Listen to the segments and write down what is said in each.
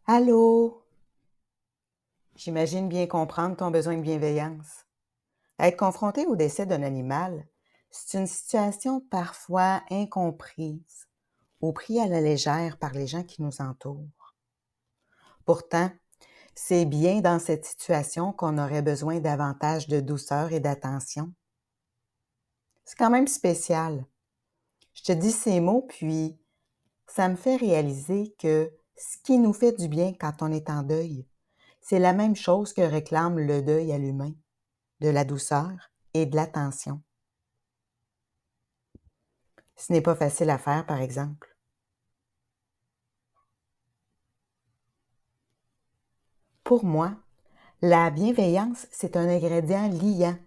Allô? J'imagine bien comprendre ton besoin de bienveillance. Être confronté au décès d'un animal, c'est une situation parfois incomprise ou prise à la légère par les gens qui nous entourent. Pourtant, c'est bien dans cette situation qu'on aurait besoin davantage de douceur et d'attention. C'est quand même spécial. Je te dis ces mots, puis ça me fait réaliser que ce qui nous fait du bien quand on est en deuil, c'est la même chose que réclame le deuil à l'humain, de la douceur et de l'attention. Ce n'est pas facile à faire, par exemple. Pour moi, la bienveillance, c'est un ingrédient liant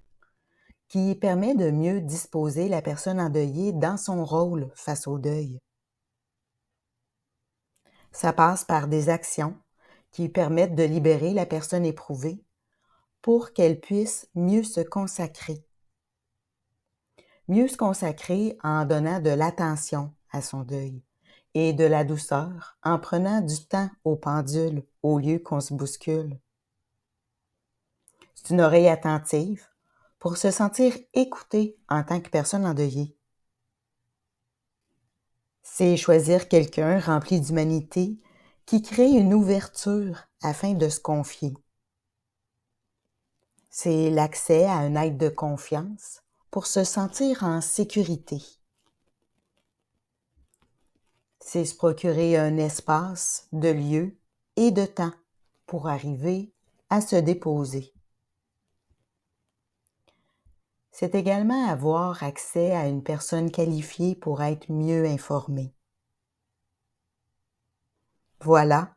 qui permet de mieux disposer la personne endeuillée dans son rôle face au deuil. Ça passe par des actions qui permettent de libérer la personne éprouvée pour qu'elle puisse mieux se consacrer. Mieux se consacrer en donnant de l'attention à son deuil et de la douceur en prenant du temps au pendule au lieu qu'on se bouscule. C'est une oreille attentive pour se sentir écouté en tant que personne endeuillée. C'est choisir quelqu'un rempli d'humanité qui crée une ouverture afin de se confier. C'est l'accès à une aide de confiance pour se sentir en sécurité. C'est se procurer un espace de lieu et de temps pour arriver à se déposer. C'est également avoir accès à une personne qualifiée pour être mieux informée. Voilà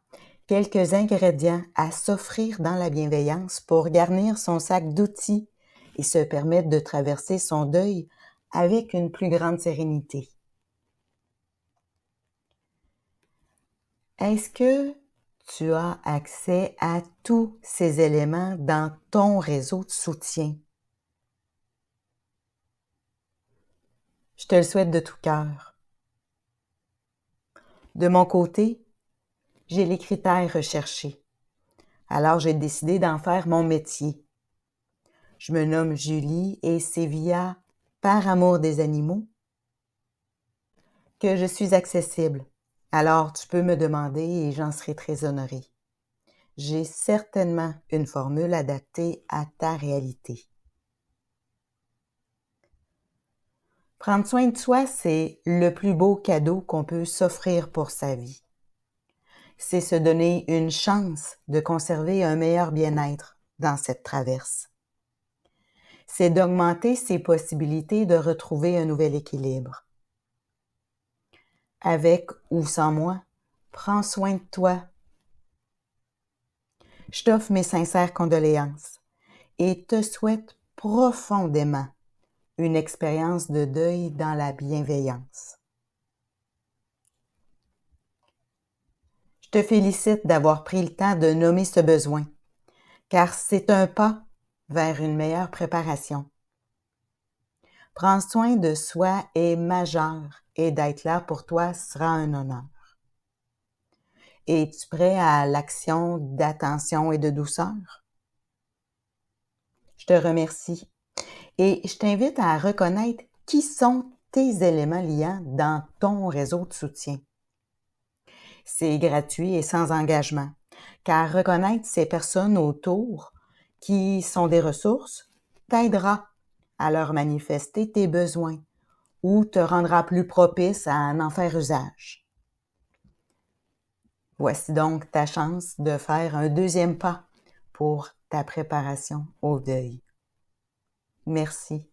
quelques ingrédients à s'offrir dans la bienveillance pour garnir son sac d'outils et se permettre de traverser son deuil avec une plus grande sérénité. Est-ce que tu as accès à tous ces éléments dans ton réseau de soutien? Je te le souhaite de tout cœur. De mon côté, j'ai les critères recherchés. Alors j'ai décidé d'en faire mon métier. Je me nomme Julie et c'est via Par amour des animaux que je suis accessible. Alors tu peux me demander et j'en serai très honorée. J'ai certainement une formule adaptée à ta réalité. Prendre soin de soi, c'est le plus beau cadeau qu'on peut s'offrir pour sa vie. C'est se donner une chance de conserver un meilleur bien-être dans cette traverse. C'est d'augmenter ses possibilités de retrouver un nouvel équilibre. Avec ou sans moi, prends soin de toi. Je t'offre mes sincères condoléances et te souhaite profondément une expérience de deuil dans la bienveillance. Je te félicite d'avoir pris le temps de nommer ce besoin, car c'est un pas vers une meilleure préparation. Prendre soin de soi est majeur et d'être là pour toi sera un honneur. Es-tu prêt à l'action d'attention et de douceur? Je te remercie et je t'invite à reconnaître qui sont tes éléments liants dans ton réseau de soutien. C'est gratuit et sans engagement, car reconnaître ces personnes autour qui sont des ressources t'aidera à leur manifester tes besoins ou te rendra plus propice à en faire usage. Voici donc ta chance de faire un deuxième pas pour ta préparation au deuil. Merci.